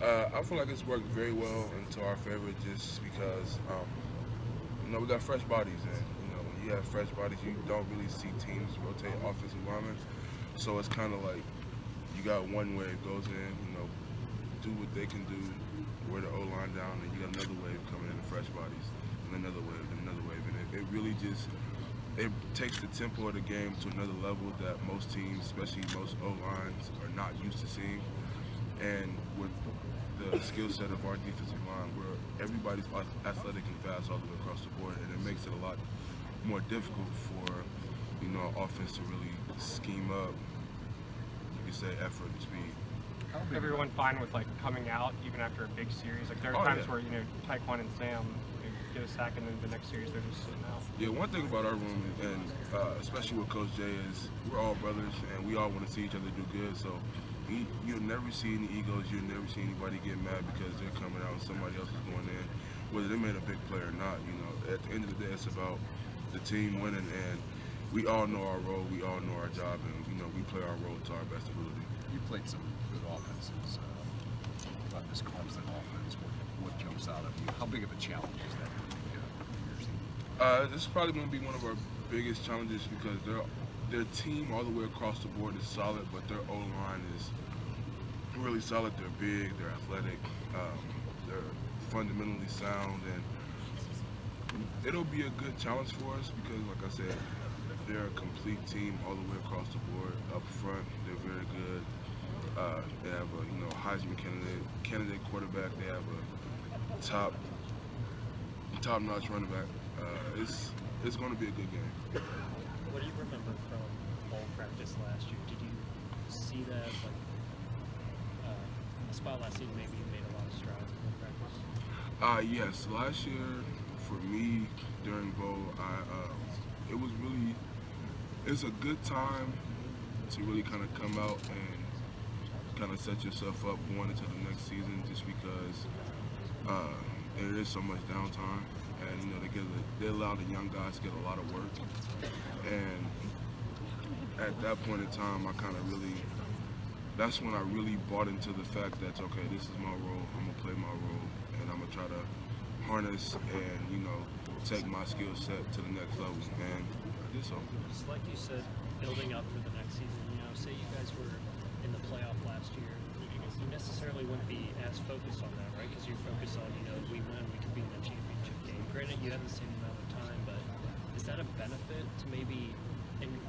I feel like it's worked very well into our favor just because we got fresh bodies, and when you have fresh bodies, you don't really see teams rotate offensive linemen. So it's kind of like you got one wave goes in, do what they can do, wear the O line down, and you got another wave coming in, the fresh bodies, and another wave, and it really just it takes the tempo of the game to another level that most teams, especially most O lines, are not used to seeing. And with the skill set of our defensive line, where everybody's athletic and fast all the way across the board, and it makes it a lot more difficult for our offense to really scheme up. You could say effort and speed. Everyone fine with like coming out even after a big series? Like there are Oh times yeah. where Taekwon and Sam get a sack and then the next series they're just sitting out. Yeah, one thing about our room, and especially with Coach Jay, is we're all brothers and we all want to see each other do good. So you'll never see any egos. You'll never see anybody get mad because they're coming out and somebody else is going in, whether they made a big play or not. At the end of the day, it's about the team winning, and we all know our role. We all know our job, and we play our role to our best ability. You played some good offenses. About this Clemson offense, what jumps out of you? How big of a challenge is that for your team? This is probably going to be one of our biggest challenges because their team all the way across the board is solid, but their O line is really solid. They're big, they're athletic, they're fundamentally sound, and it'll be a good challenge for us because, like I said, they're a complete team all the way across the board. Up front, they're very good. They have a Heisman candidate quarterback. They have a top notch running back. It's going to be a good game. What do you remember from bowl practice last year? Did you see that in the spot last season? Maybe you made a lot of strides in bowl practice. Yes, last year for me during bowl, it's a good time to really kind of come out and kind of set yourself up going into the next season, just because there is so much downtime, and they allow the young guys to get a lot of work, and at that point in time, that's when I really bought into the fact that okay, this is my role. I'm gonna play my role, and I'm gonna try to harness and take my skill set to the next level, and I did so. Just like you said, building up for the next season. Say you guys were in the playoff last year, you necessarily wouldn't be as focused on that, right? Because you're focused on, we win, we could be in the championship game. Granted, you had the same amount of time, but is that a benefit to maybe,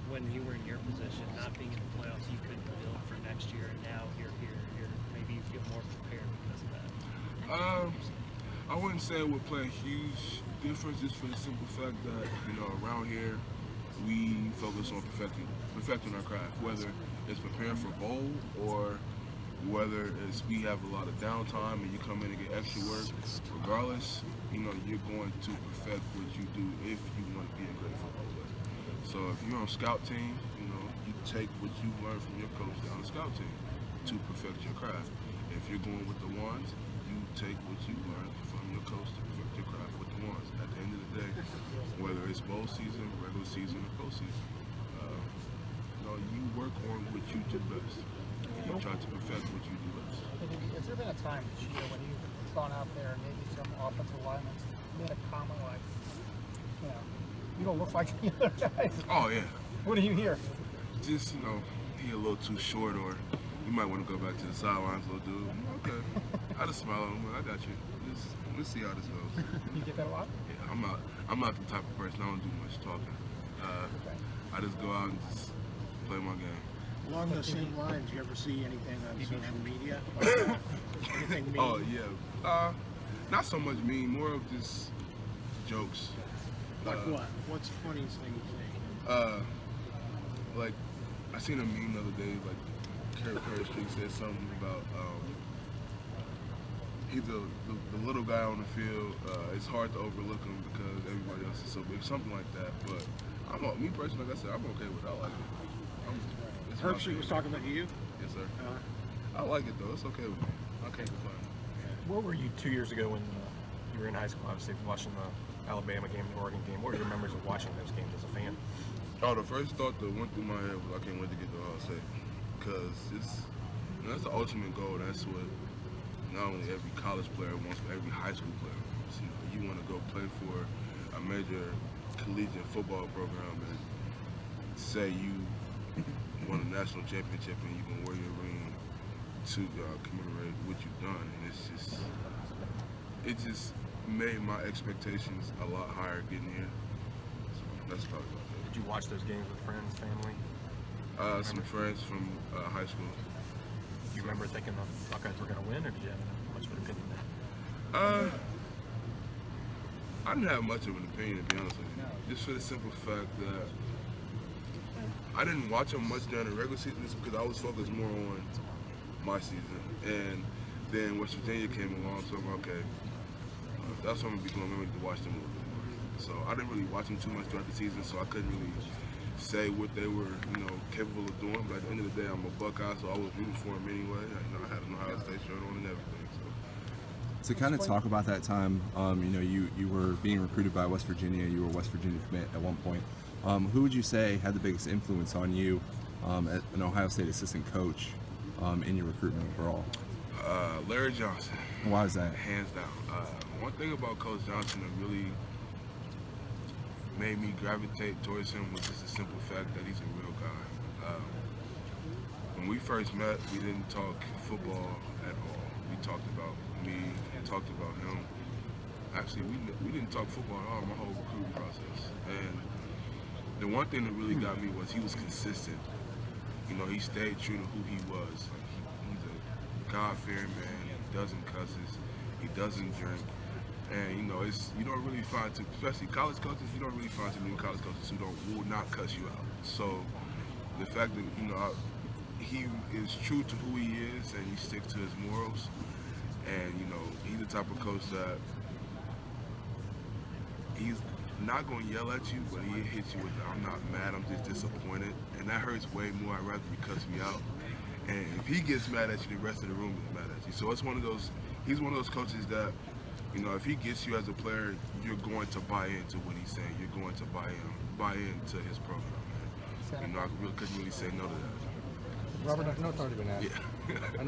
when you were in your position, not being in the playoffs, you could build for next year, and now you're here, maybe you feel more prepared because of that? I wouldn't say it would play a huge difference, just for the simple fact that around here we focus on perfecting our craft, whether it's preparing for bowl or whether it's we have a lot of downtime and you come in and get extra work. Regardless, you're going to perfect what you do if you want to be a great football player. So if you're on scout team, you take what you learn from your coach down the scout team to perfect your craft. If you're going with the ones, you take what you learn from your coach to perfect your craft with the ones. At the end of the day, whether it's bowl season, regular season, or postseason, you work on what you do best. You try to perfect what you do best. Has there been a time this year when you've gone out there and maybe some offensive linemen made a comment like, you don't look like the other guys? Oh yeah. What do you hear? Just he a little too short, or you might want to go back to the sidelines, little dude. Okay. I just smile at him. I got you. Let's see how this goes. You get that a lot? Yeah, I'm not the type of person. I don't do much talking. I just go out and just play my game. Along those same lines, you ever see anything on social media? Anything mean? Oh yeah. Not so much mean, more of just jokes. Like what? What's the funniest thing you've seen? Like I seen a meme the other day. Like Curry Street said something about he's the little guy on the field. It's hard to overlook him because everybody else is so big, something like that. But me personally, like I said, I'm okay with it. I like it. Herb Street was talking about you? Yes, sir. I like it though. It's okay with me. Okay, fine. Where were you 2 years ago when you were in high school, obviously, watching the Alabama game, the Oregon game? What were your memories of watching those games as a fan? Oh, the first thought that went through my head was I can't wait to get to Ohio State because that's the ultimate goal. That's what not only every college player wants, but every high school player wants. You know, you want to go play for a major collegiate football program and say you won a national championship and you can wear your ring to commemorate what you've done. And it just made my expectations a lot higher getting here. So that's probably about it. Did you watch those games with friends, family? Some friends from high school. Do you remember thinking the Buckeyes were going to win, or did you have much of an opinion there? I didn't have much of an opinion, to be honest with you. Just for the simple fact that I didn't watch them much during the regular season just because I was focused more on my season. And then West Virginia came along, so I'm like, okay, that's what I'm going to be doing. I'm going to watch them a little bit more. So I didn't really watch them too much throughout the season, so I couldn't really say what they were, capable of doing. But at the end of the day, I'm a Buckeye, so I was rooting for them anyway. I had an Ohio State shirt on and everything. So. To kind of talk about that time, you were being recruited by West Virginia. You were a West Virginia commit at one point. Who would you say had the biggest influence on you as an Ohio State assistant coach in your recruitment overall? Larry Johnson. Why is that? Hands down. One thing about Coach Johnson that really made me gravitate towards him was just the simple fact that he's a real guy. When we first met, we didn't talk football at all. We talked about me, talked about him. Actually, we didn't talk football at all my whole recruiting process. And the one thing that really got me was he was consistent. He stayed true to who he was. He's a God-fearing man. He doesn't cusses. He doesn't drink. And you don't really find, especially college coaches, you don't really find too many college coaches who will not cuss you out. So the fact that he is true to who he is and he sticks to his morals, and he's the type of coach that he's not going to yell at you, but he hits you with the, "I'm not mad, I'm just disappointed," and that hurts way more. I'd rather he cuss me out. And if he gets mad at you, the rest of the room gets mad at you. So it's one of those. He's one of those coaches that, if he gets you as a player, you're going to buy into what he's saying. You're going to buy into his program. Man. I couldn't really say no to that. Robert, I know it's already been asked. Yeah.